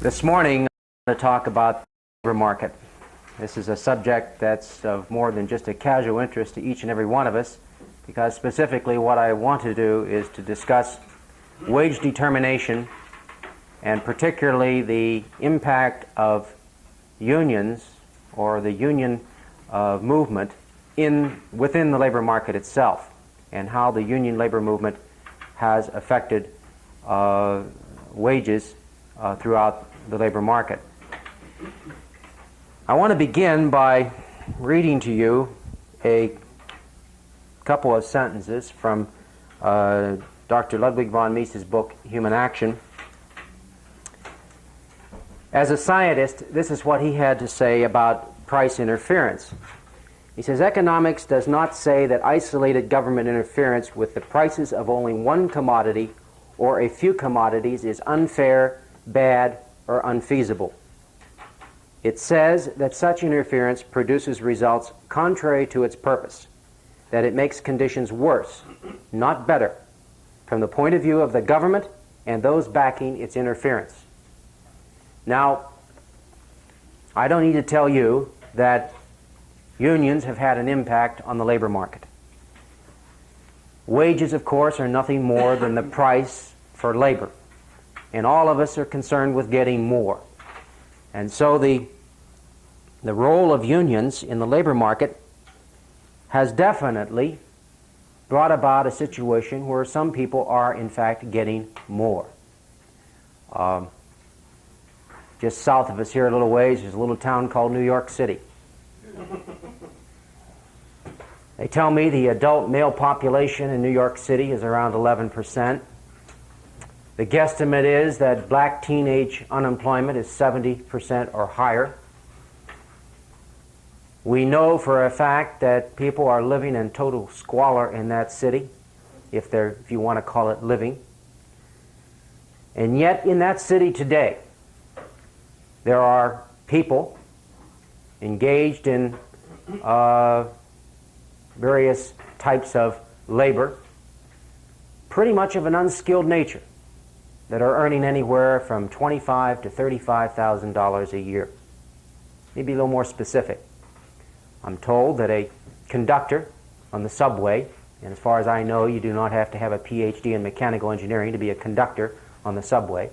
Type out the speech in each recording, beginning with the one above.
This morning, I'm going to talk about the labor market. This is a subject that's of more than just a casual interest to each and every one of us, because specifically what I want to do is to discuss wage determination and particularly the impact of unions or the union movement within the labor market itself, and how the union labor movement has affected wages throughout the labor market. I want to begin by reading to you a couple of sentences from Dr. Ludwig von Mises' book, Human Action. As a scientist, this is what he had to say about price interference. He says, economics does not say that isolated government interference with the prices of only one commodity or a few commodities is unfair, bad, or unfeasible. It says that such interference produces results contrary to its purpose, that it makes conditions worse, not better, from the point of view of the government and those backing its interference. Now, I don't need to tell you that unions have had an impact on the labor market. Wages, of course, are nothing more than the price for labor, and all of us are concerned with getting more. And so the role of unions in the labor market has definitely brought about a situation where some people are, in fact, getting more. Just south of us here a little ways, there's a little town called New York City. They tell me the adult male population in New York City is around 11%. The guesstimate is that black teenage unemployment is 70% or higher. We know for a fact that people are living in total squalor in that city, if you want to call it living. And yet in that city today, there are people engaged in various types of labor, pretty much of an unskilled nature, that are earning anywhere from $25,000 to $35,000 a year. Maybe a little more specific. I'm told that a conductor on the subway, and as far as I know, you do not have to have a PhD in mechanical engineering to be a conductor on the subway,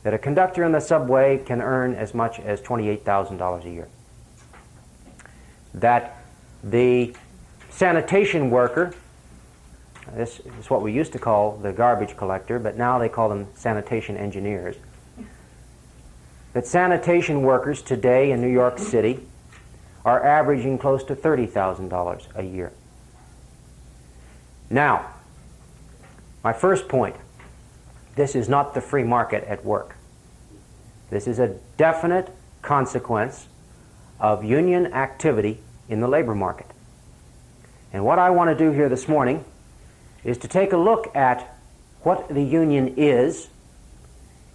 that a conductor on the subway can earn as much as $28,000 a year. That the sanitation worker, this is what we used to call the garbage collector, but now they call them sanitation engineers, that sanitation workers today in New York City are averaging close to $30,000 a year. Now, my first point, this is not the free market at work. This is a definite consequence of union activity in the labor market. And what I want to do here this morning is to take a look at what the union is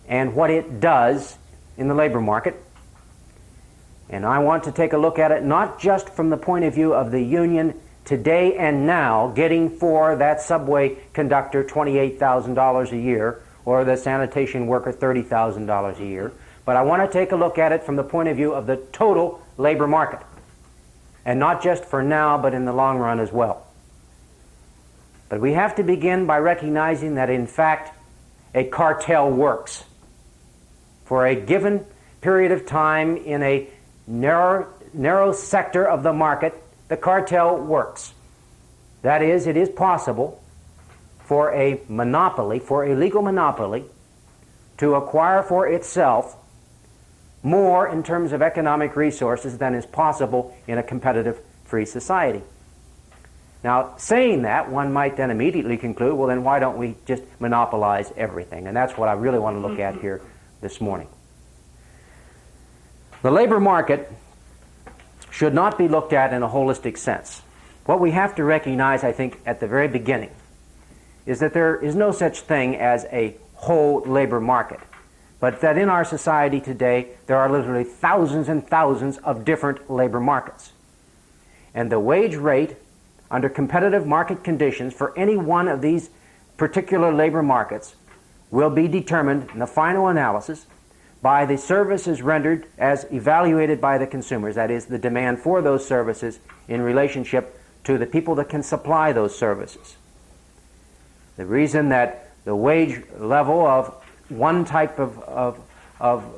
and what it does in the labor market. And I want to take a look at it not just from the point of view of the union today and now getting for that subway conductor $28,000 a year or the sanitation worker $30,000 a year, but I want to take a look at it from the point of view of the total labor market. And not just for now, but in the long run as well. But we have to begin by recognizing that, in fact, a cartel works. For a given period of time in a narrow sector of the market, the cartel works. That is, it is possible for a monopoly, for a legal monopoly, to acquire for itself more in terms of economic resources than is possible in a competitive free society. Now, saying that, one might then immediately conclude, well, then why don't we just monopolize everything? And that's what I really want to look at here this morning. The labor market should not be looked at in a holistic sense. What we have to recognize, I think, at the very beginning, is that there is no such thing as a whole labor market, but that in our society today, there are literally thousands and thousands of different labor markets. And the wage rate under competitive market conditions for any one of these particular labor markets will be determined in the final analysis by the services rendered as evaluated by the consumers, that is, the demand for those services in relationship to the people that can supply those services. The reason that the wage level of one type of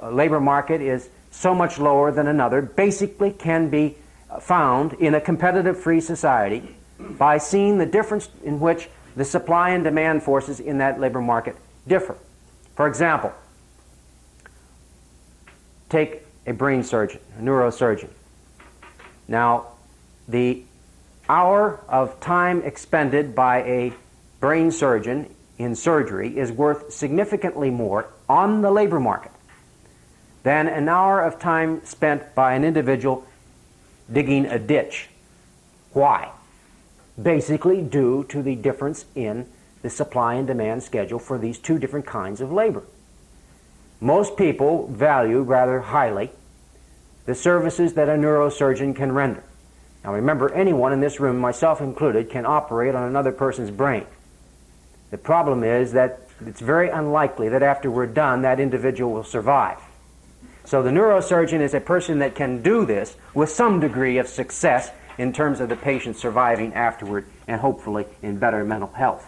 labor market is so much lower than another basically can be found in a competitive free society by seeing the difference in which the supply and demand forces in that labor market differ. For example, take a brain surgeon, a neurosurgeon. Now, the hour of time expended by a brain surgeon in surgery is worth significantly more on the labor market than an hour of time spent by an individual digging a ditch. Why? Basically due to the difference in the supply and demand schedule for these two different kinds of labor. Most people value rather highly the services that a neurosurgeon can render. Now remember, anyone in this room, myself included, can operate on another person's brain. The problem is that it's very unlikely that after we're done, that individual will survive. So the neurosurgeon is a person that can do this with some degree of success in terms of the patient surviving afterward and hopefully in better mental health.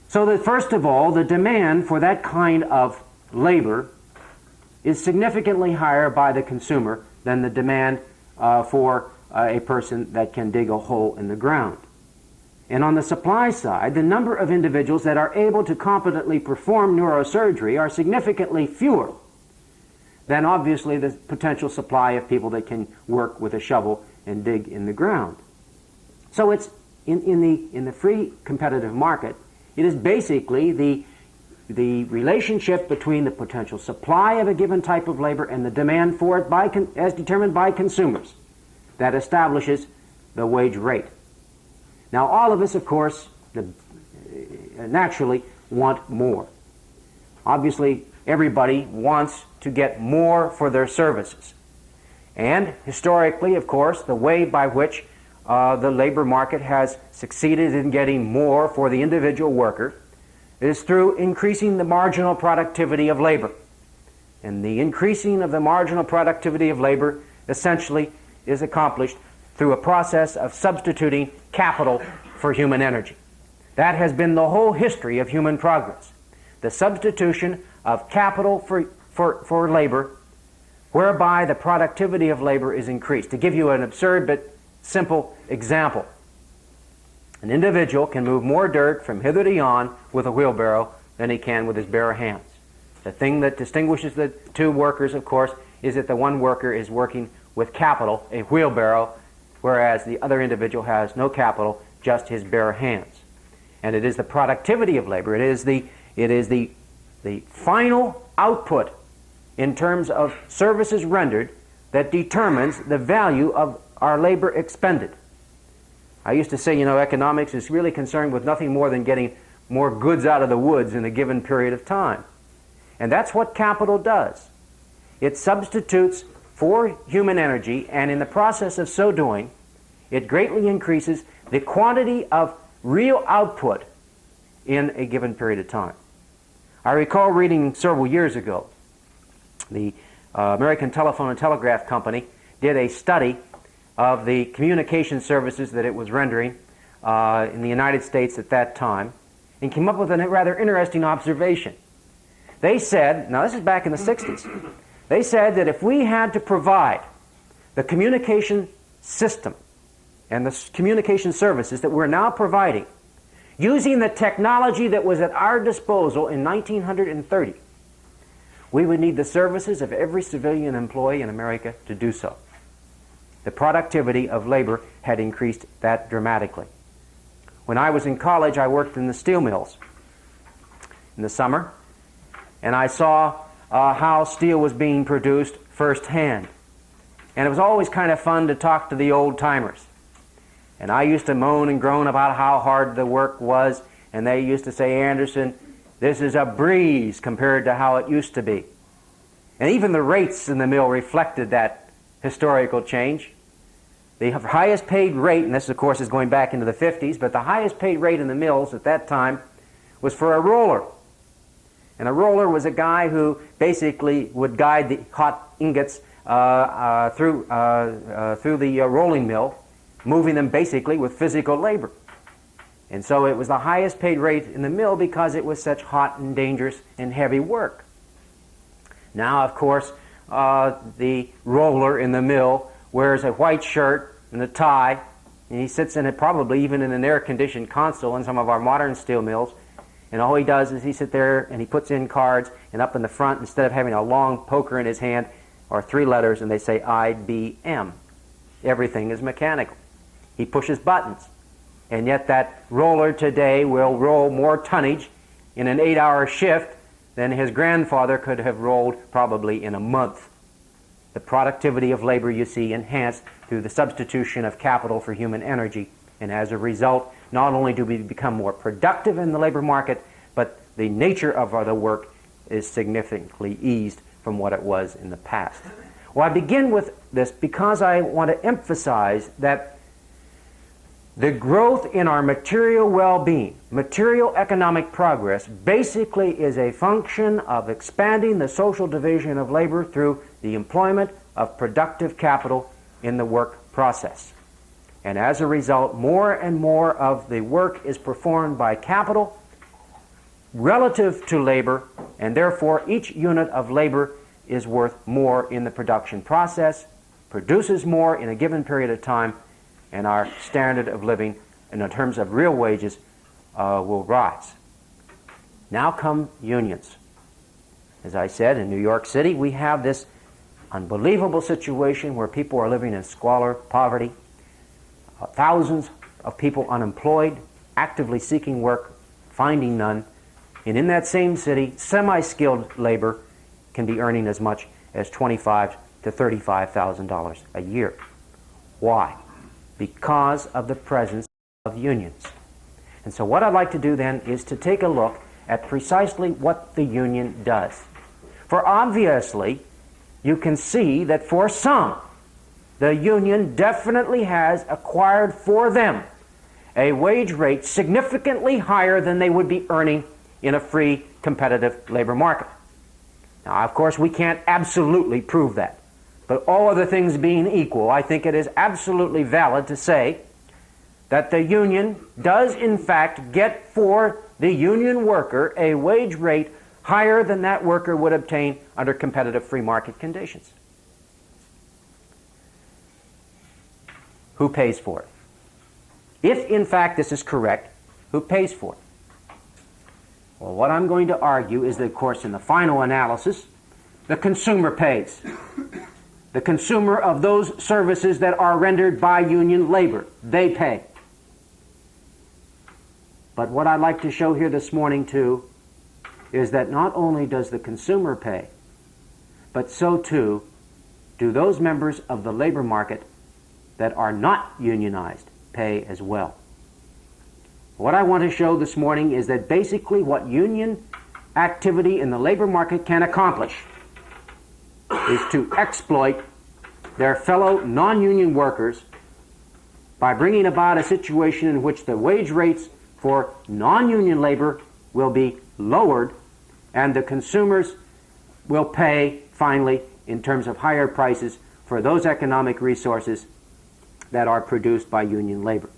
So that first of all, the demand for that kind of labor is significantly higher by the consumer than the demand for a person that can dig a hole in the ground. And on the supply side, the number of individuals that are able to competently perform neurosurgery are significantly fewer than obviously the potential supply of people that can work with a shovel and dig in the ground. So it's in the free competitive market, it is basically the relationship between the potential supply of a given type of labor and the demand for it as determined by consumers that establishes the wage rate. Now, all of us, of course, naturally want more. Obviously, everybody wants to get more for their services. And historically, of course, the way by which the labor market has succeeded in getting more for the individual worker is through increasing the marginal productivity of labor. And the increasing of the marginal productivity of labor essentially is accomplished through a process of substituting capital for human energy. That has been the whole history of human progress. The substitution of capital for labor, whereby the productivity of labor is increased. To give you an absurd but simple example, an individual can move more dirt from hither to yon with a wheelbarrow than he can with his bare hands. The thing that distinguishes the two workers, of course, is that the one worker is working with capital, a wheelbarrow, whereas the other individual has no capital, just his bare hands. And it is the productivity of labor, it is the final output in terms of services rendered that determines the value of our labor expended. I used to say, economics is really concerned with nothing more than getting more goods out of the woods in a given period of time. And that's what capital does. It substitutes for human energy, and in the process of so doing, it greatly increases the quantity of real output in a given period of time. I recall reading several years ago, the American Telephone and Telegraph Company did a study of the communication services that it was rendering in the United States at that time, and came up with a rather interesting observation. They said, now this is back in the 60s, they said that if we had to provide the communication system and the communication services that we're now providing using the technology that was at our disposal in 1930, we would need the services of every civilian employee in America to do so. The productivity of labor had increased that dramatically. When I was in college, I worked in the steel mills in the summer, and I saw how steel was being produced firsthand. And it was always kind of fun to talk to the old-timers. And I used to moan and groan about how hard the work was, and they used to say, Anderson, this is a breeze compared to how it used to be. And even the rates in the mill reflected that historical change. The highest paid rate, and this of course is going back into the 50s, but the highest paid rate in the mills at that time was for a roller. And a roller was a guy who basically would guide the hot ingots through the rolling mill, moving them basically with physical labor. And so it was the highest paid rate in the mill because it was such hot and dangerous and heavy work. Now, of course, the roller in the mill wears a white shirt and a tie, and he sits in it probably even in an air-conditioned console in some of our modern steel mills. And all he does is he sits there and he puts in cards, and up in the front, instead of having a long poker in his hand, are 3 letters, and they say IBM. Everything is mechanical. He pushes buttons. And yet that roller today will roll more tonnage in an 8-hour shift than his grandfather could have rolled probably in a month. The productivity of labor, you see, enhanced through the substitution of capital for human energy. And as a result, not only do we become more productive in the labor market, but the nature of the work is significantly eased from what it was in the past. Well, I begin with this because I want to emphasize that the growth in our material well-being, material economic progress, basically is a function of expanding the social division of labor through the employment of productive capital in the work process. And as a result, more and more of the work is performed by capital relative to labor, and therefore each unit of labor is worth more in the production process, produces more in a given period of time, and our standard of living, and in terms of real wages, will rise. Now come unions. As I said, in New York City, we have this unbelievable situation where people are living in squalor, poverty, thousands of people unemployed, actively seeking work, finding none. And in that same city, semi-skilled labor can be earning as much as $25,000 to $35,000 a year. Why? Because of the presence of unions. And so what I'd like to do then is to take a look at precisely what the union does. For obviously, you can see that for some, the union definitely has acquired for them a wage rate significantly higher than they would be earning in a free, competitive labor market. Now, of course, we can't absolutely prove that. But all other things being equal, I think it is absolutely valid to say that the union does in fact get for the union worker a wage rate higher than that worker would obtain under competitive free market conditions. Who pays for it? If in fact this is correct, who pays for it? Well, what I'm going to argue is that, of course, in the final analysis, the consumer pays. The consumer of those services that are rendered by union labor, they pay. But what I'd like to show here this morning, too, is that not only does the consumer pay, but so, too, do those members of the labor market that are not unionized pay as well. What I want to show this morning is that basically what union activity in the labor market can accomplish is to exploit their fellow non-union workers by bringing about a situation in which the wage rates for non-union labor will be lowered and the consumers will pay, finally, in terms of higher prices for those economic resources that are produced by union labor.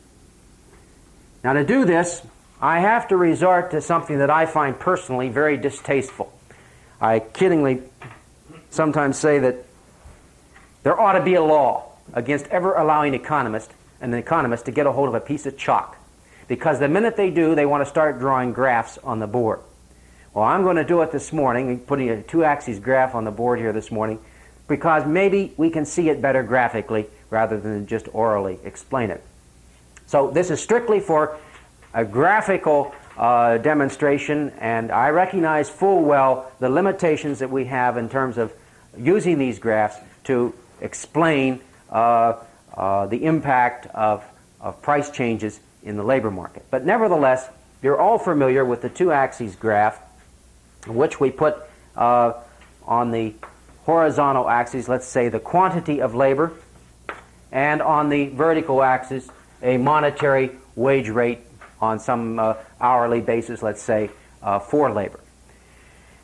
Now, to do this, I have to resort to something that I find personally very distasteful. I kiddingly sometimes say that there ought to be a law against ever allowing an economist to get a hold of a piece of chalk, because the minute they do, they want to start drawing graphs on the board. Well, I'm going to do it this morning, putting a 2-axis graph on the board here this morning, because maybe we can see it better graphically rather than just orally explain it. So this is strictly for a graphical demonstration, and I recognize full well the limitations that we have in terms of using these graphs to explain the impact of price changes in the labor market. But nevertheless, you're all familiar with the 2-axis graph, which we put on the horizontal axis, let's say, the quantity of labor, and on the vertical axis, a monetary wage rate on some hourly basis, let's say, for labor.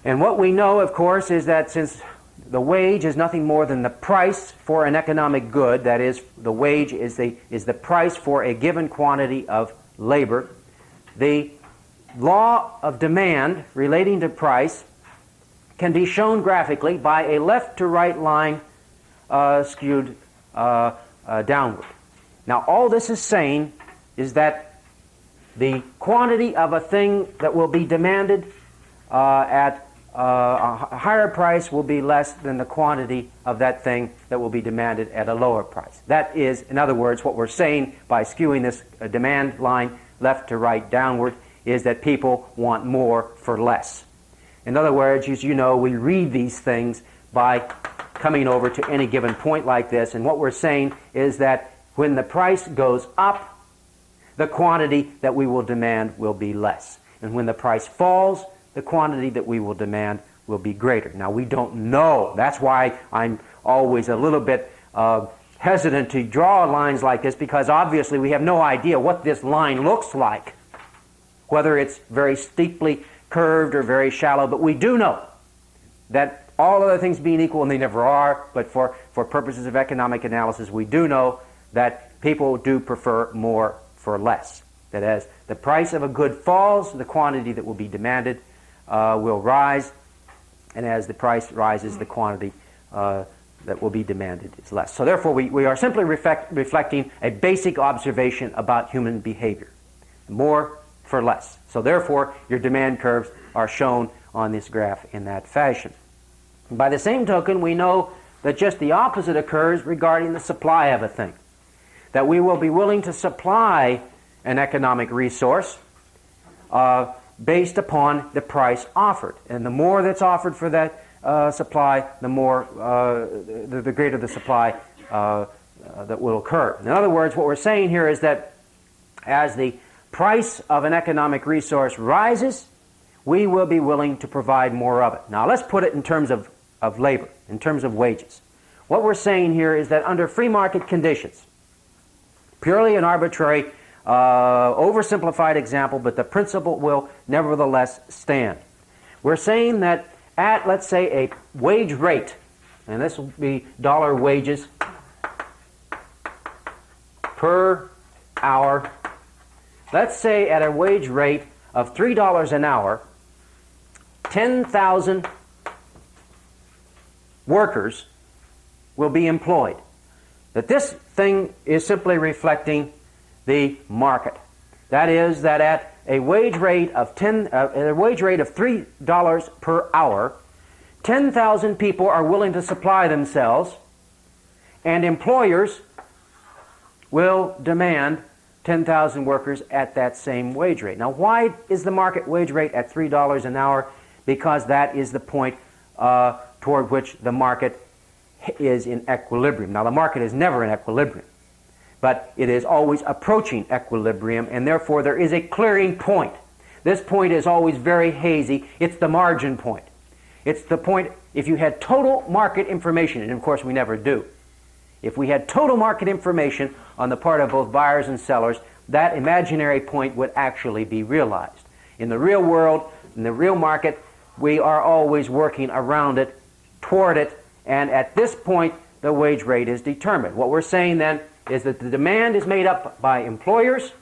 And what we know, of course, is that since the wage is nothing more than the price for an economic good, that is, the wage is the price for a given quantity of labor, the law of demand relating to price can be shown graphically by a left to right line skewed downward. Now, all this is saying is that the quantity of a thing that will be demanded at a higher price will be less than the quantity of that thing that will be demanded at a lower price. That is, in other words, what we're saying by skewing this demand line left to right downward is that people want more for less. In other words, as you know, we read these things by coming over to any given point like this, and what we're saying is that when the price goes up, the quantity that we will demand will be less. And when the price falls, the quantity that we will demand will be greater. Now, we don't know. That's why I'm always a little bit hesitant to draw lines like this, because obviously we have no idea what this line looks like, whether it's very steeply curved or very shallow. But we do know that all other things being equal, and they never are, but for purposes of economic analysis, we do know that people do prefer more for less. That as the price of a good falls, the quantity that will be demanded will rise, and as the price rises, the quantity that will be demanded is less. So therefore, we are simply reflecting a basic observation about human behavior. More for less. So therefore, your demand curves are shown on this graph in that fashion. By the same token, we know that just the opposite occurs regarding the supply of a thing. That we will be willing to supply an economic resource based upon the price offered. And the more that's offered for that supply, the more, the greater the supply that will occur. In other words, what we're saying here is that as the price of an economic resource rises, we will be willing to provide more of it. Now, let's put it in terms of labor, in terms of wages. What we're saying here is that under free market conditions, purely an arbitrary, oversimplified example, but the principle will nevertheless stand. We're saying that at, let's say, a wage rate, and this will be dollar wages per hour, let's say at a wage rate of $3 an hour, 10,000 workers will be employed. That this thing is simply reflecting the market. That is, that at a wage rate of $3 per hour, 10,000 people are willing to supply themselves, and employers will demand 10,000 workers at that same wage rate. Now, why is the market wage rate at $3 an hour? Because that is the point toward which the market is in equilibrium. Now, the market is never in equilibrium, but it is always approaching equilibrium, and therefore there is a clearing point. This point is always very hazy. It's the margin point. It's the point if you had total market information, and of course we never do. If we had total market information on the part of both buyers and sellers, that imaginary point would actually be realized. In the real world, in the real market, we are always working around it, toward it, and at this point, the wage rate is determined. What we're saying then is that the demand is made up by employers,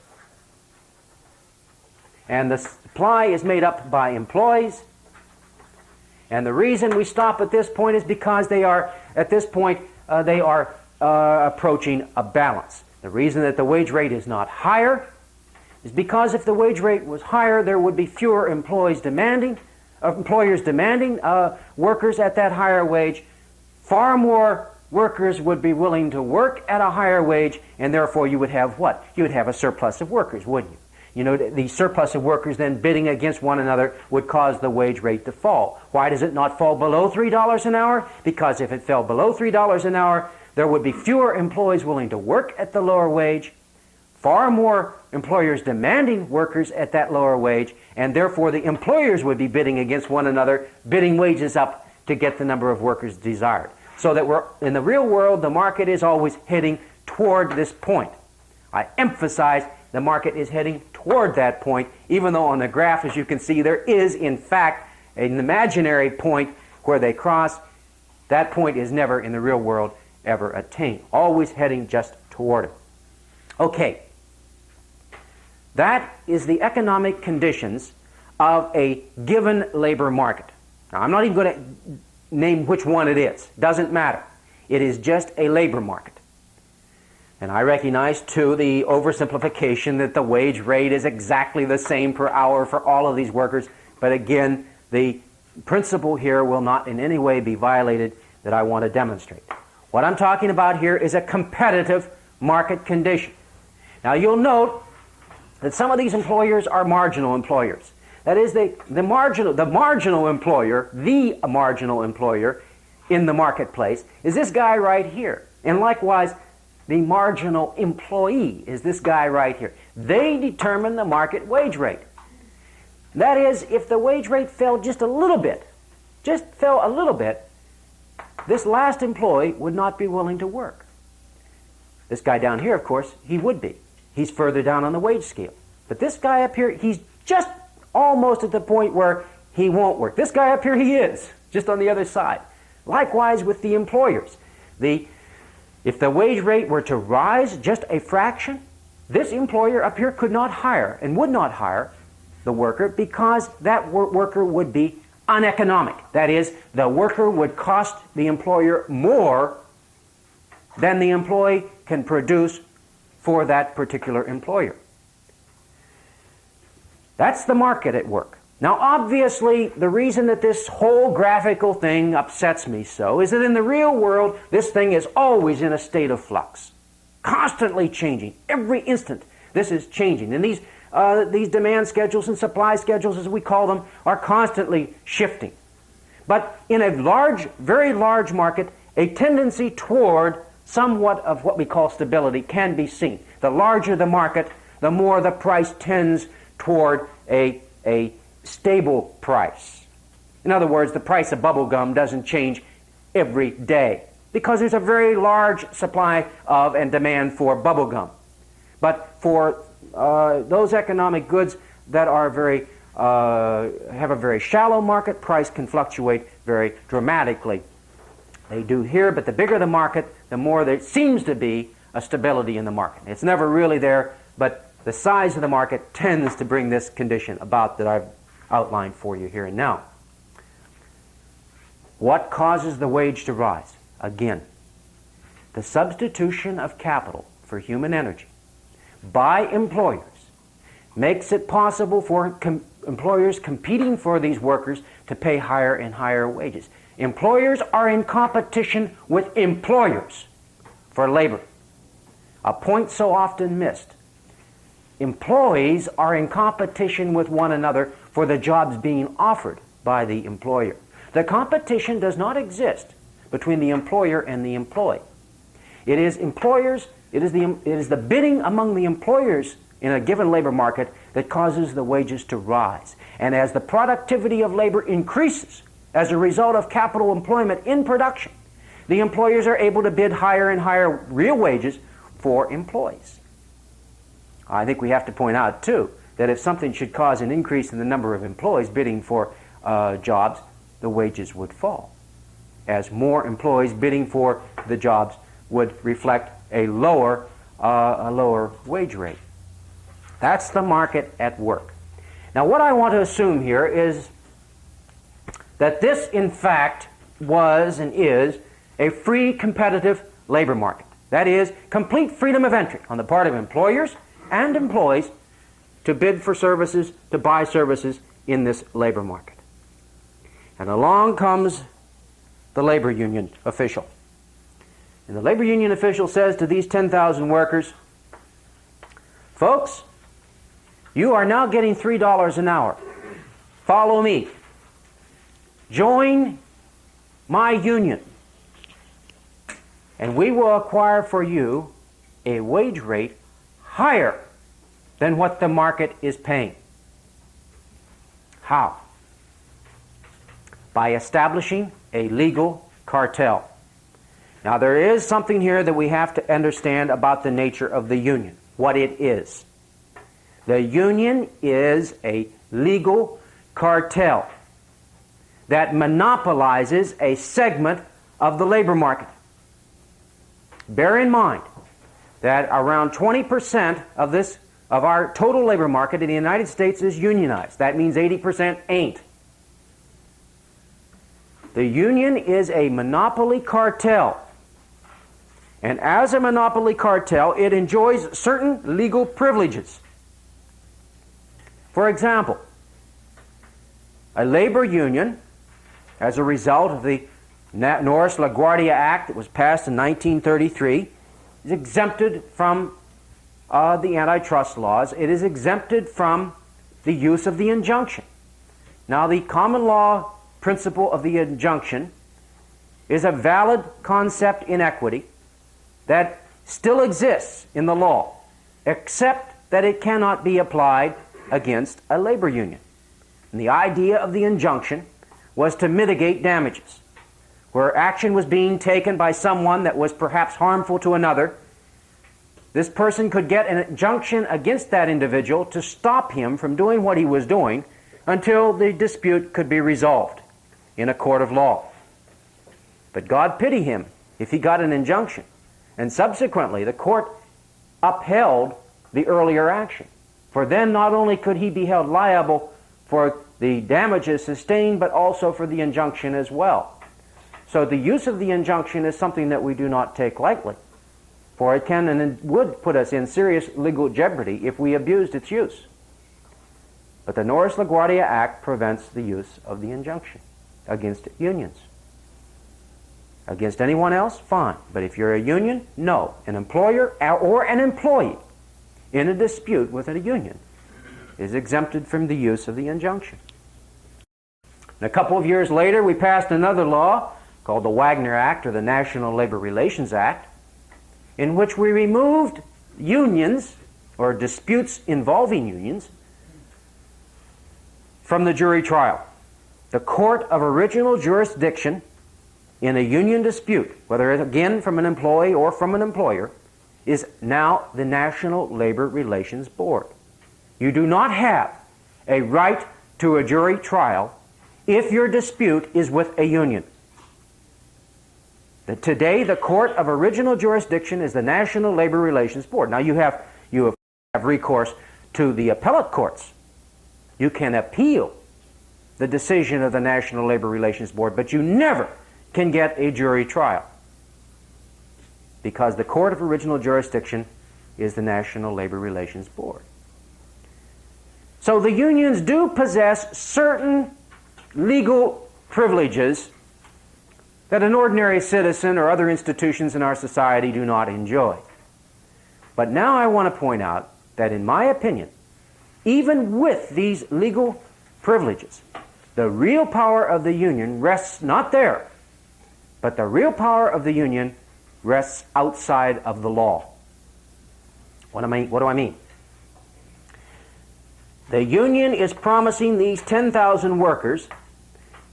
and the supply is made up by employees. And the reason we stop at this point is because they are, at this point, they are approaching a balance. The reason that the wage rate is not higher is because if the wage rate was higher, there would be fewer employers demanding workers at that higher wage. Far more workers would be willing to work at a higher wage, and therefore you would have what? You would have a surplus of workers, wouldn't you? You know, the surplus of workers then bidding against one another would cause the wage rate to fall. Why does it not fall below $3 an hour? Because if it fell below $3 an hour, there would be fewer employees willing to work at the lower wage, far more employers demanding workers at that lower wage, and therefore the employers would be bidding against one another, bidding wages up to get the number of workers desired. So that we're, in the real world, the market is always heading toward this point. I emphasize the market is heading toward that point, even though on the graph, as you can see, there is, in fact, an imaginary point where they cross. That point is never in the real world ever attained, always heading just toward it. Okay, that is the economic conditions of a given labor market. Now, I'm not even going to name which one it is. Doesn't matter. It is just a labor market. And I recognize, too, the oversimplification that the wage rate is exactly the same per hour for all of these workers. But again, the principle here will not in any way be violated that I want to demonstrate. What I'm talking about here is a competitive market condition. Now, you'll note that some of these employers are marginal employers. That is, the marginal employer in the marketplace is this guy right here. And likewise, the marginal employee is this guy right here. They determine the market wage rate. That is, if the wage rate fell just a little bit, this last employee would not be willing to work. This guy down here, of course, he would be. He's further down on the wage scale. But this guy up here, he's just almost at the point where he won't work. This guy up here, he is, just on the other side. Likewise with the employers. If the wage rate were to rise just a fraction, this employer up here could not hire and would not hire the worker because that worker would be uneconomic. That is, the worker would cost the employer more than the employee can produce for that particular employer. That's the market at work. Now, obviously, the reason that this whole graphical thing upsets me so is that in the real world, this thing is always in a state of flux, constantly changing. Every instant, this is changing. And these demand schedules and supply schedules, as we call them, are constantly shifting. But in a very large market, a tendency toward somewhat of what we call stability can be seen. The larger the market, the more the price tends toward a stable price. In other words, the price of bubble gum doesn't change every day because there's a very large supply of and demand for bubble gum. But for those economic goods that are have a very shallow market, price can fluctuate very dramatically. They do here, but the bigger the market, the more there seems to be a stability in the market. It's never really there, but the size of the market tends to bring this condition about that I've outlined for you here and now. What causes the wage to rise? Again, the substitution of capital for human energy by employers makes it possible for employers competing for these workers to pay higher and higher wages. Employers are in competition with employers for labor, a point so often missed. Employees are in competition with one another for the jobs being offered by the employer. The competition does not exist between the employer and the employee. It is the bidding among the employers in a given labor market that causes the wages to rise. And as the productivity of labor increases as a result of capital employment in production, the employers are able to bid higher and higher real wages for employees. I think we have to point out, too, that if something should cause an increase in the number of employees bidding for jobs, the wages would fall, as more employees bidding for the jobs would reflect a lower wage rate. That's the market at work. Now, what I want to assume here is that this, in fact, was and is a free competitive labor market. That is, complete freedom of entry on the part of employers and employees to bid for services, to buy services in this labor market. And along comes the labor union official. And the labor union official says to these 10,000 workers, folks, you are now getting $3 an hour. Follow me. Join my union. And we will acquire for you a wage rate higher than what the market is paying. How? By establishing a legal cartel. Now, there is something here that we have to understand about the nature of the union, what it is. The union is a legal cartel. that monopolizes a segment of the labor market. Bear in mind that around 20% of our total labor market in the United States is unionized. That means 80% ain't. The union is a monopoly cartel. And as a monopoly cartel, it enjoys certain legal privileges. For example, a labor union, as a result of the Norris-LaGuardia Act that was passed in 1933, is exempted from the antitrust laws. It is exempted from the use of the injunction. Now, the common law principle of the injunction is a valid concept in equity that still exists in the law, except that it cannot be applied against a labor union. And the idea of the injunction was to mitigate damages. Where action was being taken by someone that was perhaps harmful to another, this person could get an injunction against that individual to stop him from doing what he was doing until the dispute could be resolved in a court of law. But God pity him if he got an injunction. And subsequently, the court upheld the earlier action. For then not only could he be held liable for the damages sustained, but also for the injunction as well. So the use of the injunction is something that we do not take lightly, for it can and it would put us in serious legal jeopardy if we abused its use. But the Norris-LaGuardia Act prevents the use of the injunction against unions. Against anyone else, fine. But if you're a union, no. An employer or an employee in a dispute with a union is exempted from the use of the injunction. And a couple of years later, we passed another law called the Wagner Act, or the National Labor Relations Act, in which we removed unions, or disputes involving unions, from the jury trial. The court of original jurisdiction in a union dispute, whether it's again from an employee or from an employer, is now the National Labor Relations Board. You do not have a right to a jury trial if your dispute is with a union. Today, the court of original jurisdiction is the National Labor Relations Board. Now, you have recourse to the appellate courts. You can appeal the decision of the National Labor Relations Board, but you never can get a jury trial, because the court of original jurisdiction is the National Labor Relations Board. So the unions do possess certain legal privileges that an ordinary citizen or other institutions in our society do not enjoy. But now I want to point out that, in my opinion, even with these legal privileges, the real power of the union rests not there, but the real power of the union rests outside of the law. What do I mean? The union is promising these 10,000 workers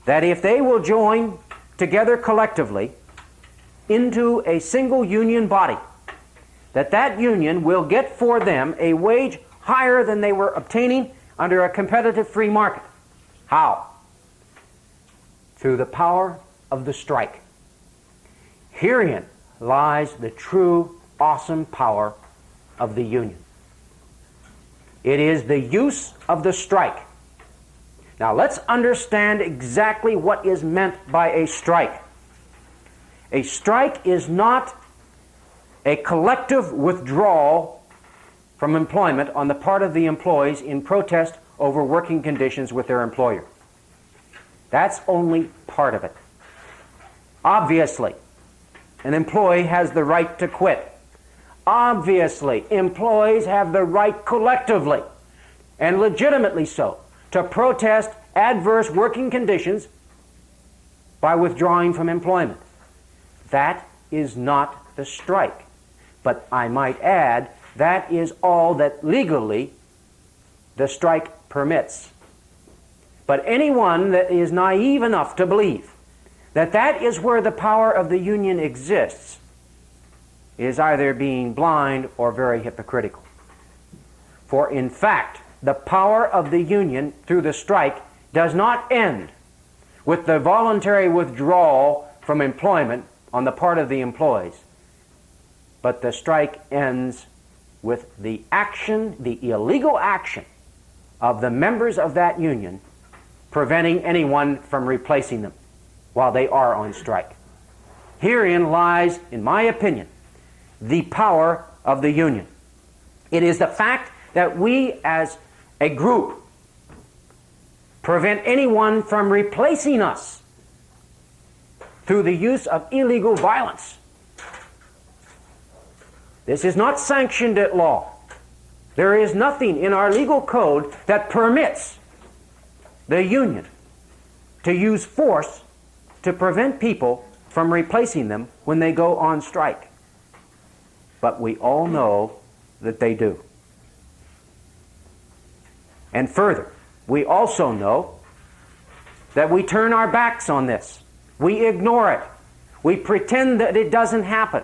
that if they will join together collectively into a single union body, that union will get for them a wage higher than they were obtaining under a competitive free market. How? Through the power of the strike. Herein lies the true, awesome power of the union. It is the use of the strike. Now let's understand exactly what is meant by a strike. A strike is not a collective withdrawal from employment on the part of the employees in protest over working conditions with their employer. That's only part of it. Obviously, an employee has the right to quit. Obviously, employees have the right collectively, and legitimately so, to protest adverse working conditions by withdrawing from employment. That is not the strike. But I might add, that is all that legally the strike permits. But anyone that is naive enough to believe that that is where the power of the union exists is either being blind or very hypocritical. For in fact, the power of the union through the strike does not end with the voluntary withdrawal from employment on the part of the employees. But the strike ends with the action, the illegal action of the members of that union preventing anyone from replacing them while they are on strike. Herein lies, in my opinion, the power of the union. It is the fact that we as a group prevent anyone from replacing us through the use of illegal violence. This is not sanctioned at law. There is nothing in our legal code that permits the union to use force to prevent people from replacing them when they go on strike. But we all know that they do. And further, we also know that we turn our backs on this. We ignore it. We pretend that it doesn't happen.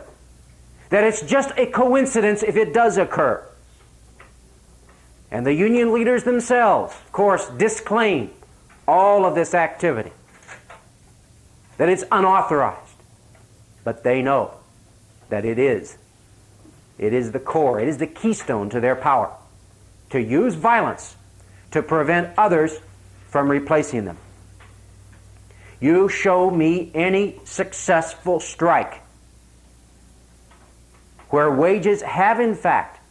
That it's just a coincidence if it does occur. And the union leaders themselves, of course, disclaim all of this activity. That it's unauthorized. But they know that it is. It is the core, it is the keystone to their power. To use violence to prevent others from replacing them. You show me any successful strike where wages have in fact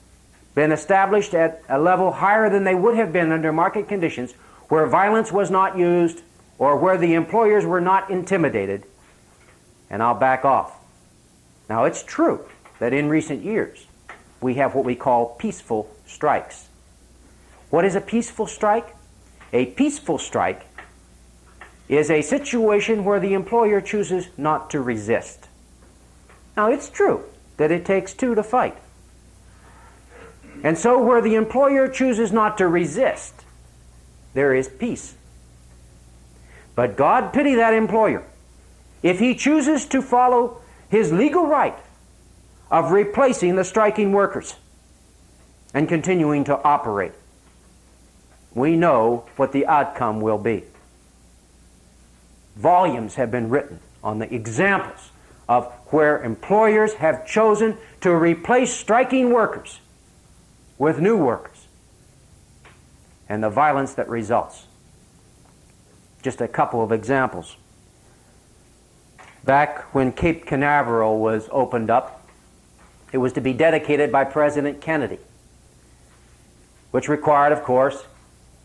been established at a level higher than they would have been under market conditions, where violence was not used or where the employers were not intimidated, and I'll back off. Now, it's true that in recent years we have what we call peaceful strikes. What is a peaceful strike? A peaceful strike is a situation where the employer chooses not to resist. Now, it's true that it takes two to fight. And so where the employer chooses not to resist, there is peace. But God pity that employer if he chooses to follow his legal right of replacing the striking workers and continuing to operate. We know what the outcome will be. Volumes have been written on the examples of where employers have chosen to replace striking workers with new workers and the violence that results. Just a couple of examples. Back when Cape Canaveral was opened up, it was to be dedicated by President Kennedy, which required, of course,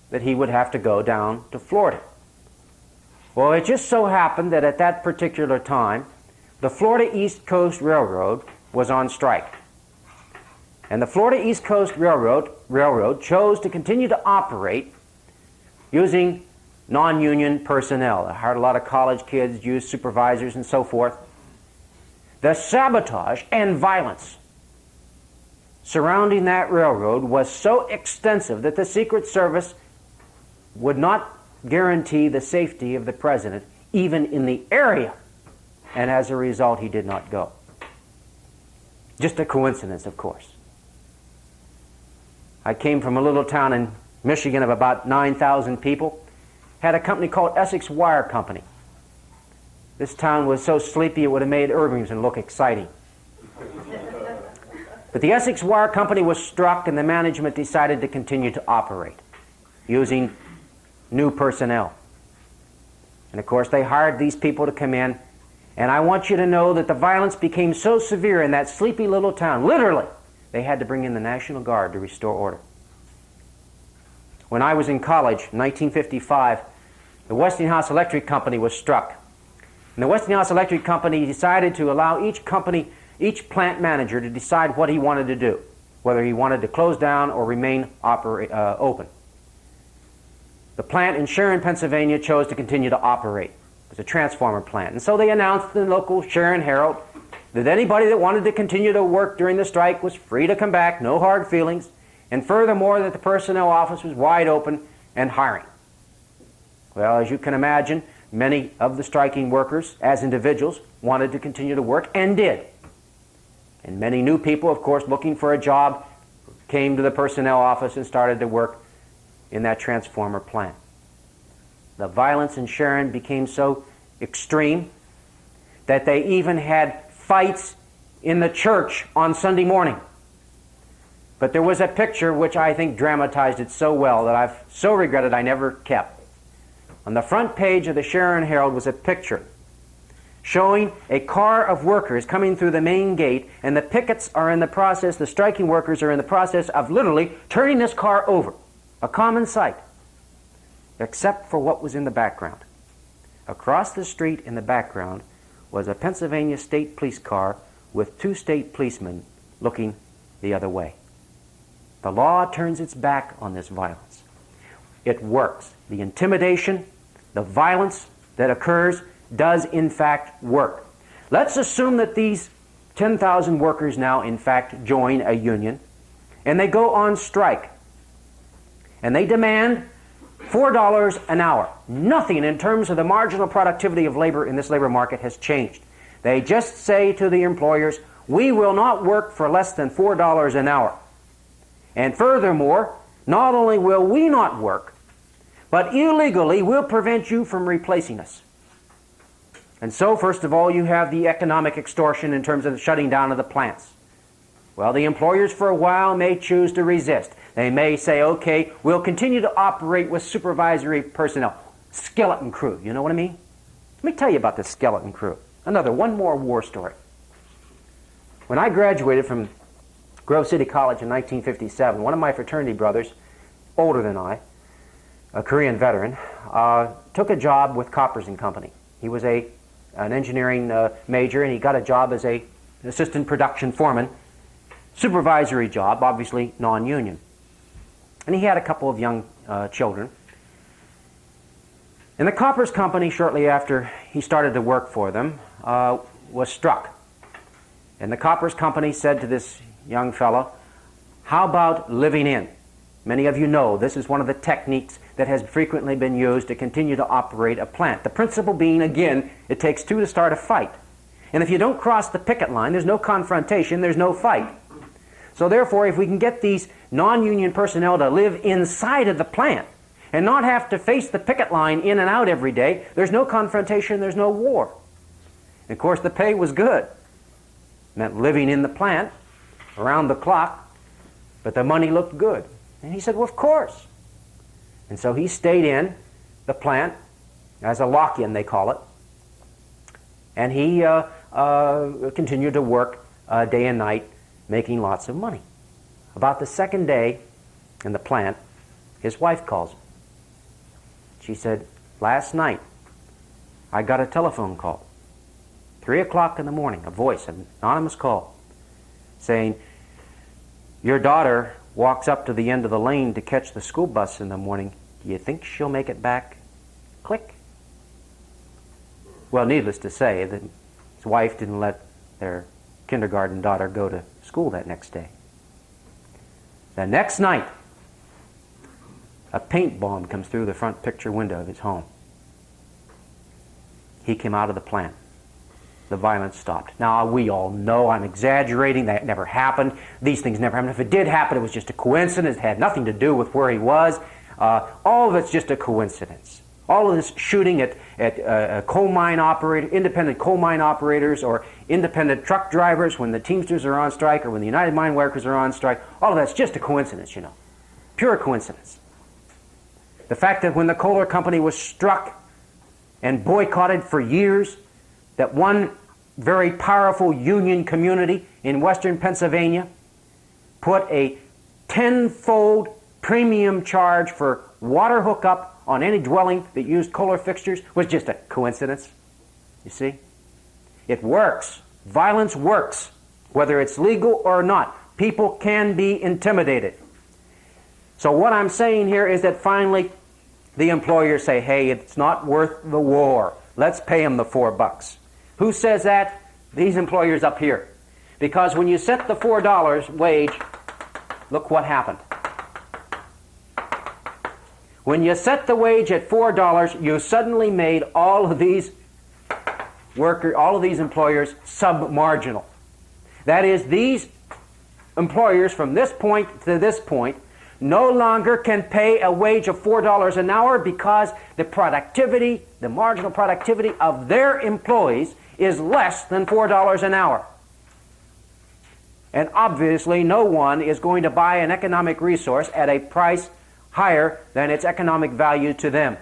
that he would have to go down to Florida. Well, it just so happened that at that particular time, the Florida East Coast Railroad was on strike. And the Florida East Coast Railroad chose to continue to operate using non-union personnel. I heard a lot of college kids use supervisors and so forth. The sabotage and violence surrounding that railroad was so extensive that the Secret Service would not guarantee the safety of the president, even in the area. And as a result, he did not go. Just a coincidence, of course. I came from a little town in Michigan of about 9,000 people. Had a company called Essex Wire Company. This town was so sleepy it would have made Irvington look exciting. But the Essex Wire Company was struck and the management decided to continue to operate using new personnel. And of course they hired these people to come in, and I want you to know that the violence became so severe in that sleepy little town, literally, they had to bring in the National Guard to restore order. When I was in college, in 1955, the Westinghouse Electric Company was struck. And the Westinghouse Electric Company decided to allow each plant manager to decide what he wanted to do, whether he wanted to close down or remain open. The plant in Sharon, Pennsylvania chose to continue to operate. It was a transformer plant. And so they announced in the local Sharon Herald that anybody that wanted to continue to work during the strike was free to come back, no hard feelings, and furthermore that the personnel office was wide open and hiring. Well, as you can imagine, many of the striking workers, as individuals, wanted to continue to work and did. And many new people, of course, looking for a job, came to the personnel office and started to work in that transformer plant. The violence in Sharon became so extreme that they even had fights in the church on Sunday morning. But there was a picture which I think dramatized it so well that I've so regretted I never kept. On the front page of the Sharon Herald was a picture showing a car of workers coming through the main gate, and the pickets are in the process, the striking workers are in the process of literally turning this car over. A common sight, except for what was in the background. Across the street in the background was a Pennsylvania State Police car with 2 state policemen looking the other way. The law turns its back on this violence. It works. The intimidation, the violence that occurs does in fact work. Let's assume that these 10,000 workers now in fact join a union and they go on strike and they demand $4 an hour. Nothing in terms of the marginal productivity of labor in this labor market has changed. They just say to the employers, we will not work for less than $4 an hour. And furthermore, not only will we not work, but illegally we'll prevent you from replacing us. And so, first of all, you have the economic extortion in terms of the shutting down of the plants. Well, the employers for a while may choose to resist. They may say, okay, we'll continue to operate with supervisory personnel. Skeleton crew, you know what I mean? Let me tell you about this skeleton crew. One more war story. When I graduated from Grove City College in 1957, one of my fraternity brothers, older than I, a Korean veteran, took a job with Coppers and Company. He was an engineering major, and he got a job as an assistant production foreman, supervisory job, obviously non-union. And he had a couple of young children. And the Coppers Company, shortly after he started to work for them, was struck. And the Coppers Company said to this young fellow, how about living in? Many of you know this is one of the techniques that has frequently been used to continue to operate a plant. The principle being, again, it takes 2 to start a fight. And if you don't cross the picket line, there's no confrontation, there's no fight. So therefore, if we can get these non-union personnel to live inside of the plant and not have to face the picket line in and out every day, there's no confrontation, there's no war. And of course, the pay was good. It meant living in the plant around the clock, but the money looked good. And he said, well, of course. And so he stayed in the plant as a lock-in, they call it. And he continued to work day and night, making lots of money. About the second day in the plant, his wife calls him. She said, last night I got a telephone call. 3 o'clock in the morning, a voice, an anonymous call, saying, your daughter walks up to the end of the lane to catch the school bus in the morning. Do you think she'll make it back? Click. Well, needless to say, that his wife didn't let their kindergarten daughter go to school that next day. The next night, a paint bomb comes through the front picture window of his home. He came out of the plant. The violence stopped. Now, we all know I'm exaggerating. That never happened. These things never happened. If it did happen, it was just a coincidence. It had nothing to do with where he was. All of it's just a coincidence. All of this shooting at coal mine operators, independent coal mine operators, or independent truck drivers when the Teamsters are on strike or when the United Mine Workers are on strike, all of that's just a coincidence, you know. Pure coincidence. The fact that when the Kohler Company was struck and boycotted for years, that one very powerful union community in western Pennsylvania put a 10-fold premium charge for water hookup on any dwelling that used Kohler fixtures was just a coincidence. You see? It works. Violence works. Whether it's legal or not, people can be intimidated. So what I'm saying here is that finally the employers say, hey, it's not worth the war. Let's pay them the $4. Who says that? These employers up here. Because when you set the $4 wage, look what happened. When you set the wage at $4, you suddenly made all of these employers sub-marginal. That is, these employers from this point to this point no longer can pay a wage of $4 an hour because the productivity, the marginal productivity of their employees is less than $4 an hour. And obviously no one is going to buy an economic resource at a price higher than its economic value to them.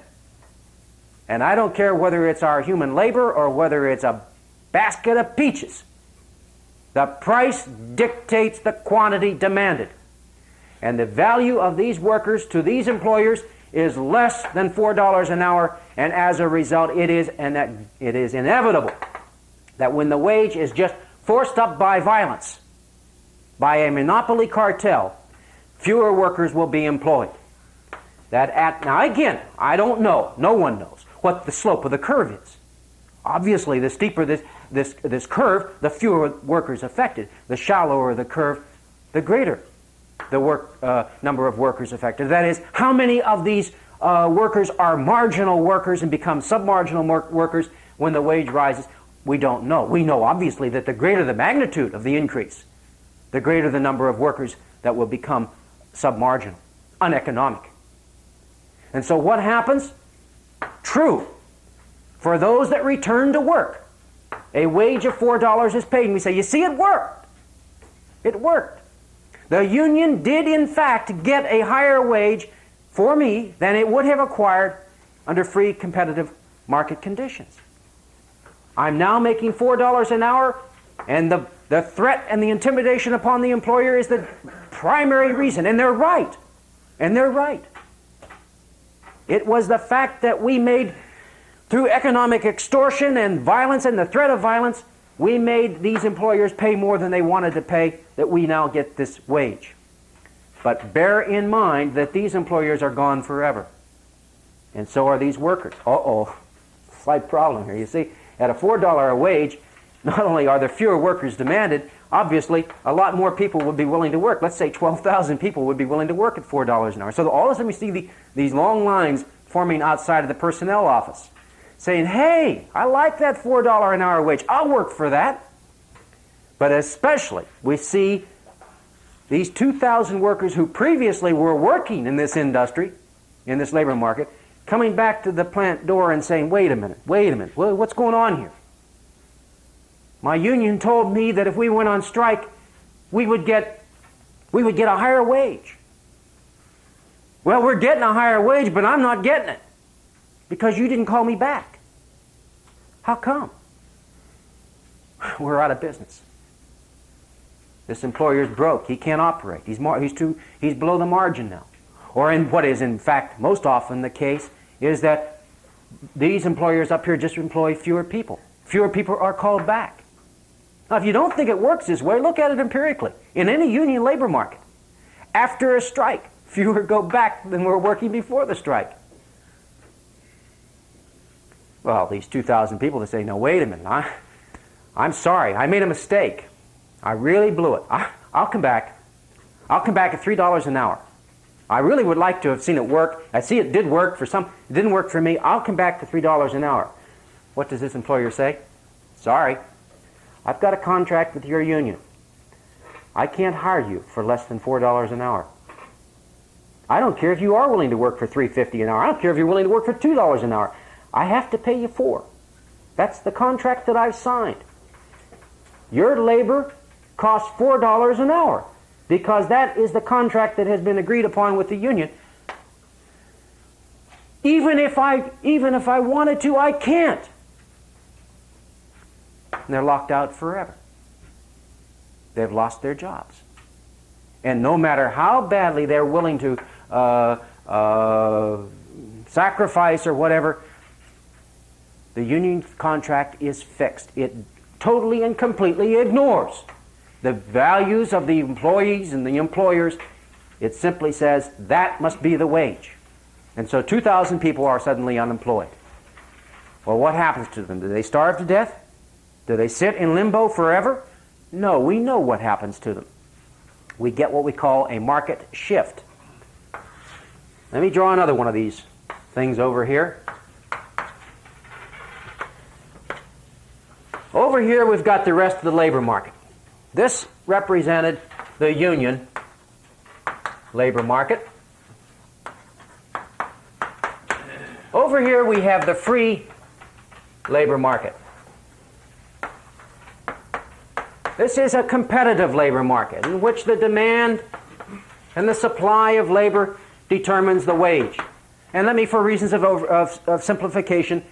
And I don't care whether it's our human labor or whether it's a basket of peaches. The price dictates the quantity demanded. And the value of these workers to these employers is less than $4 an hour, and as a result it is inevitable that when the wage is just forced up by violence, by a monopoly cartel, fewer workers will be employed. Now again, I don't know, no one knows what the slope of the curve is. Obviously, the steeper this curve, the fewer workers affected. The shallower the curve, the greater the number of workers affected. That is, how many of these workers are marginal workers and become submarginal workers when the wage rises? We don't know. We know, obviously, that the greater the magnitude of the increase, the greater the number of workers that will become submarginal, uneconomic. And so what happens? True. For those that return to work, a wage of $4 is paid. And we say, you see, it worked. It worked. The union did, in fact, get a higher wage for me than it would have acquired under free competitive market conditions. I'm now making $4 an hour, and the threat and the intimidation upon the employer is the primary reason. And they're right. And they're right. It was the fact that we made, through economic extortion and violence and the threat of violence, we made these employers pay more than they wanted to pay, that we now get this wage. But bear in mind that these employers are gone forever. And so are these workers. Slight problem here. You see, at a $4 a wage, not only are there fewer workers demanded, obviously a lot more people would be willing to work. Let's say 12,000 people would be willing to work at $4 an hour. So all of a sudden we see these long lines forming outside of the personnel office, saying, hey, I like that $4 an hour wage. I'll work for that. But especially, we see these 2,000 workers who previously were working in this industry, in this labor market, coming back to the plant door and saying, wait a minute, what's going on here? My union told me that if we went on strike, we would get a higher wage. Well, we're getting a higher wage, but I'm not getting it because you didn't call me back. How come? We're out of business. This employer's broke. He can't operate. He's below the margin now. Or in what is in fact most often the case is that these employers up here just employ fewer people. Fewer people are called back. Now, if you don't think it works this way, look at it empirically. In any union labor market, after a strike, fewer go back than were working before the strike. Well, these 2,000 people, they say, no, wait a minute. I'm sorry. I made a mistake. I really blew it. I'll come back. I'll come back at $3 an hour. I really would like to have seen it work. I see it did work for some. It didn't work for me. I'll come back to $3 an hour. What does this employer say? Sorry. I've got a contract with your union. I can't hire you for less than $4 an hour. I don't care if you are willing to work for $3.50 an hour. I don't care if you're willing to work for $2 an hour. I have to pay you $4. That's the contract that I've signed. Your labor costs $4 an hour because that is the contract that has been agreed upon with the union. Even if I wanted to, I can't. And they're locked out forever. They've lost their jobs. And no matter how badly they're willing to sacrifice or whatever, the union contract is fixed. It totally and completely ignores the values of the employees and the employers. It simply says that must be the wage. And so 2,000 people are suddenly unemployed. Well, what happens to them? Do they starve to death? Do they sit in limbo forever? No, we know what happens to them. We get what we call a market shift. Let me draw another one of these things over here. Over here we've got the rest of the labor market. This represented the union labor market. Over here we have the free labor market. This is a competitive labor market in which the demand and the supply of labor determines the wage. And let me, for reasons of simplification,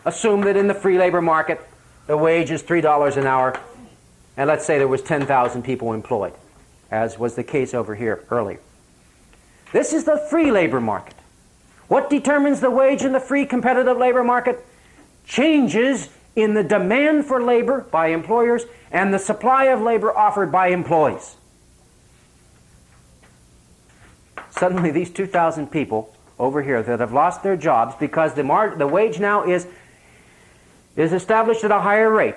assume that in the free labor market the wage is $3 an hour, and let's say there was 10,000 people employed, as was the case over here earlier. This is the free labor market. What determines the wage in the free competitive labor market? Changes in the demand for labor by employers and the supply of labor offered by employees. Suddenly these 2,000 people over here that have lost their jobs because the wage now is established at a higher rate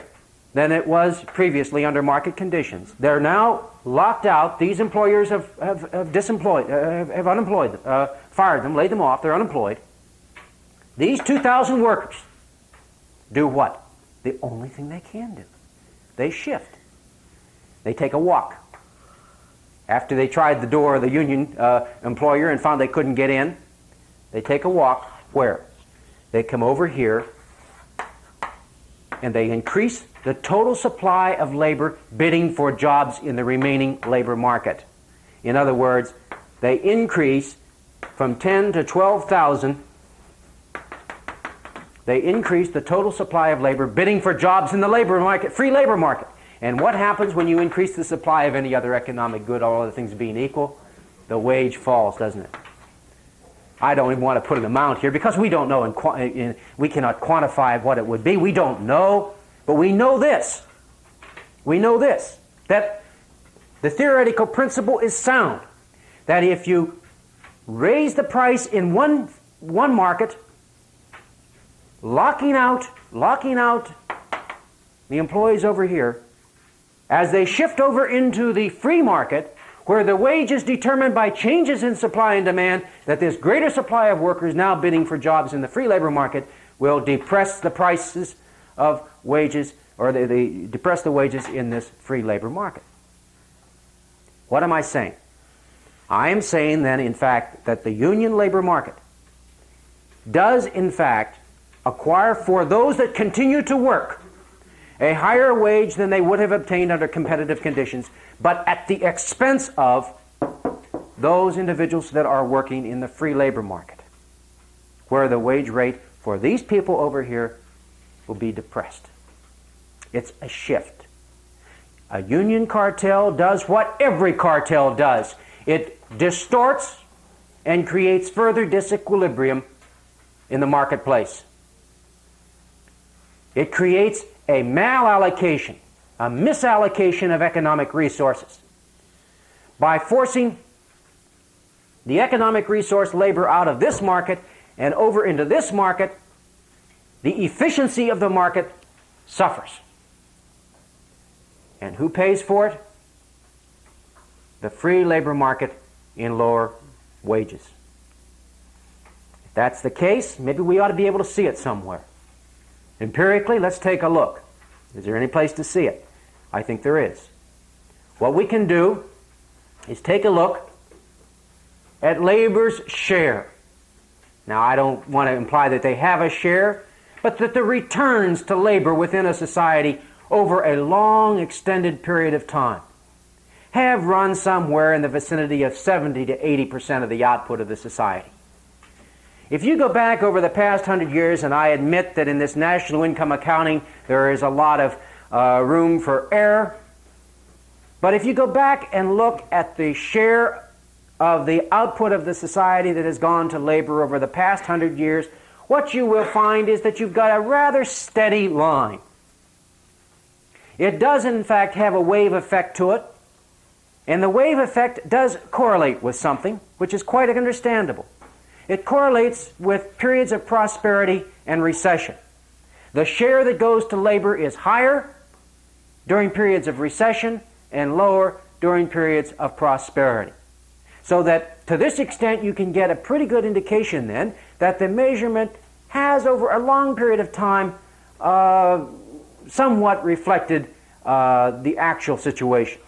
than it was previously under market conditions. They're now locked out. These employers have unemployed them, fired them, laid them off. They're unemployed. These 2,000 workers do what? The only thing they can do. They shift. They take a walk. After they tried the door of the union employer and found they couldn't get in, they take a walk. Where? They come over here and they increase the total supply of labor bidding for jobs in the remaining labor market. In other words, they increase from 10 to 12,000. They increase the total supply of labor bidding for jobs in the labor market, free labor market. And what happens when you increase the supply of any other economic good, all other things being equal? The wage falls, doesn't it? I don't even want to put an amount here because we don't know, we cannot quantify what it would be. We don't know, but we know this. We know this, that the theoretical principle is sound, that if you raise the price in one market, locking out the employees over here, as they shift over into the free market, where the wage is determined by changes in supply and demand, that this greater supply of workers now bidding for jobs in the free labor market will depress the prices of wages, or they depress the wages in this free labor market. What am I saying? I am saying then, in fact, that the union labor market does, in fact, acquire for those that continue to work a higher wage than they would have obtained under competitive conditions, but at the expense of those individuals that are working in the free labor market, where the wage rate for these people over here will be depressed. It's a shift. A union cartel does what every cartel does. It distorts and creates further disequilibrium in the marketplace. It creates a malallocation, a misallocation of economic resources. By forcing the economic resource labor out of this market and over into this market, the efficiency of the market suffers. And who pays for it? The free labor market in lower wages. If that's the case, maybe we ought to be able to see it somewhere. Empirically, let's take a look. Is there any place to see it? I think there is. What we can do is take a look at labor's share. Now, I don't want to imply that they have a share, but that the returns to labor within a society over a long, extended period of time have run somewhere in the vicinity of 70 to 80% of the output of the society. If you go back over the past 100 years, and I admit that in this national income accounting there is a lot of room for error, but if you go back and look at the share of the output of the society that has gone to labor over the past 100 years, what you will find is that you've got a rather steady line. It does in fact have a wave effect to it, and the wave effect does correlate with something which is quite understandable. It correlates with periods of prosperity and recession. The share that goes to labor is higher during periods of recession and lower during periods of prosperity. So that to this extent you can get a pretty good indication then that the measurement has over a long period of time somewhat reflected the actual situation.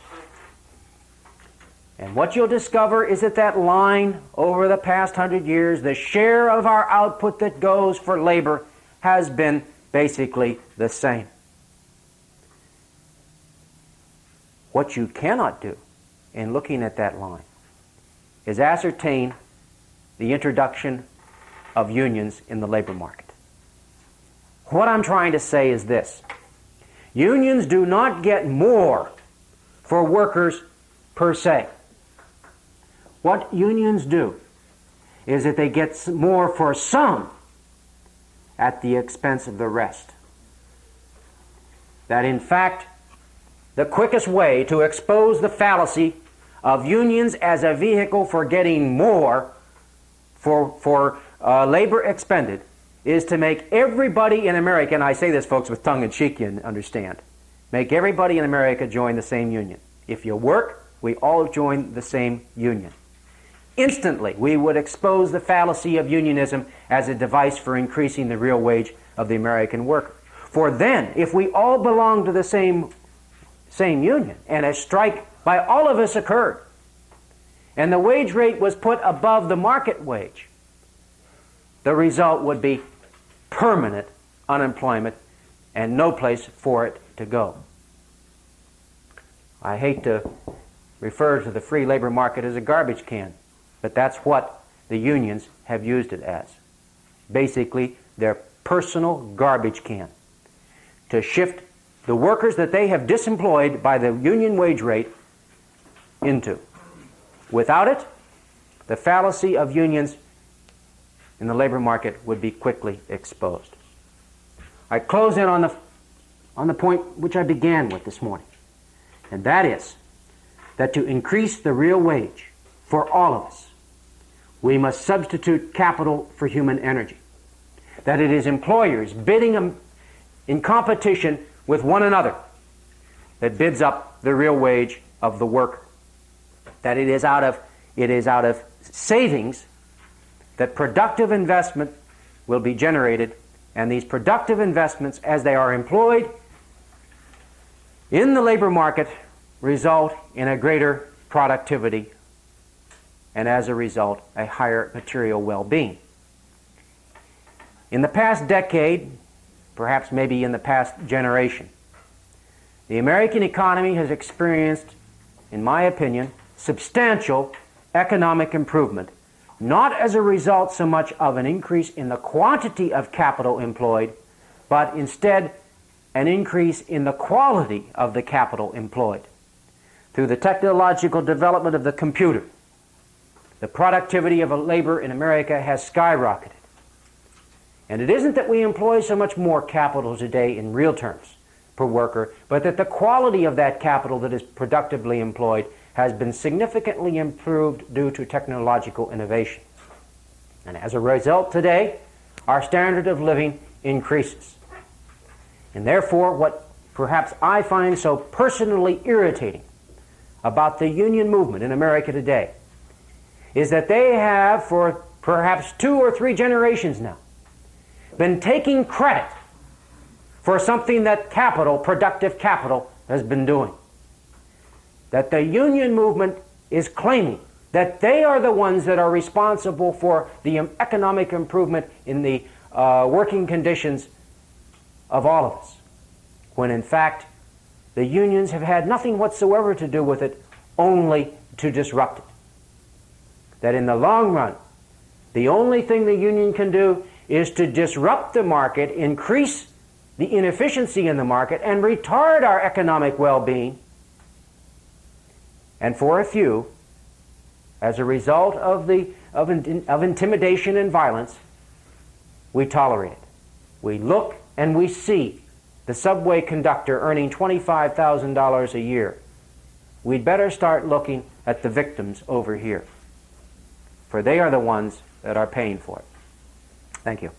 And what you'll discover is that that line over the past 100 years, the share of our output that goes for labor has been basically the same. What you cannot do in looking at that line is ascertain the introduction of unions in the labor market. What I'm trying to say is this. Unions do not get more for workers per se. What unions do is that they get more for some at the expense of the rest. That in fact, the quickest way to expose the fallacy of unions as a vehicle for getting more for labor expended is to make everybody in America, and I say this, folks, with tongue-in-cheek, you understand, make everybody in America join the same union. If you work, we all join the same union. Instantly, we would expose the fallacy of unionism as a device for increasing the real wage of the American worker. For then, if we all belong to the same union, and a strike by all of us occurred, and the wage rate was put above the market wage, the result would be permanent unemployment and no place for it to go. I hate to refer to the free labor market as a garbage can, but that's what the unions have used it as. Basically, their personal garbage can to shift the workers that they have disemployed by the union wage rate into. Without it, the fallacy of unions in the labor market would be quickly exposed. I close in on the point which I began with this morning, and that is that to increase the real wage for all of us, we must substitute capital for human energy. That it is employers bidding in competition with one another that bids up the real wage of the worker. That it is out of savings that productive investment will be generated, and these productive investments, as they are employed in the labor market, result in a greater productivity and, as a result, a higher material well-being. In the past decade, perhaps maybe in the past generation, the American economy has experienced, in my opinion, substantial economic improvement, not as a result so much of an increase in the quantity of capital employed, but instead an increase in the quality of the capital employed. Through the technological development of the computer, the productivity of labor in America has skyrocketed. And it isn't that we employ so much more capital today in real terms per worker, but that the quality of that capital that is productively employed has been significantly improved due to technological innovation. And as a result today, our standard of living increases. And therefore, what perhaps I find so personally irritating about the union movement in America today is that they have, for perhaps 2 or 3 generations now, been taking credit for something that capital, productive capital, has been doing. That the union movement is claiming that they are the ones that are responsible for the economic improvement in the working conditions of all of us, when in fact the unions have had nothing whatsoever to do with it, only to disrupt it. That in the long run, the only thing the union can do is to disrupt the market, increase the inefficiency in the market, and retard our economic well-being. And for a few, as a result of intimidation and violence, we tolerate it. We look and we see the subway conductor earning $25,000 a year. We'd better start looking at the victims over here, for they are the ones that are paying for it. Thank you.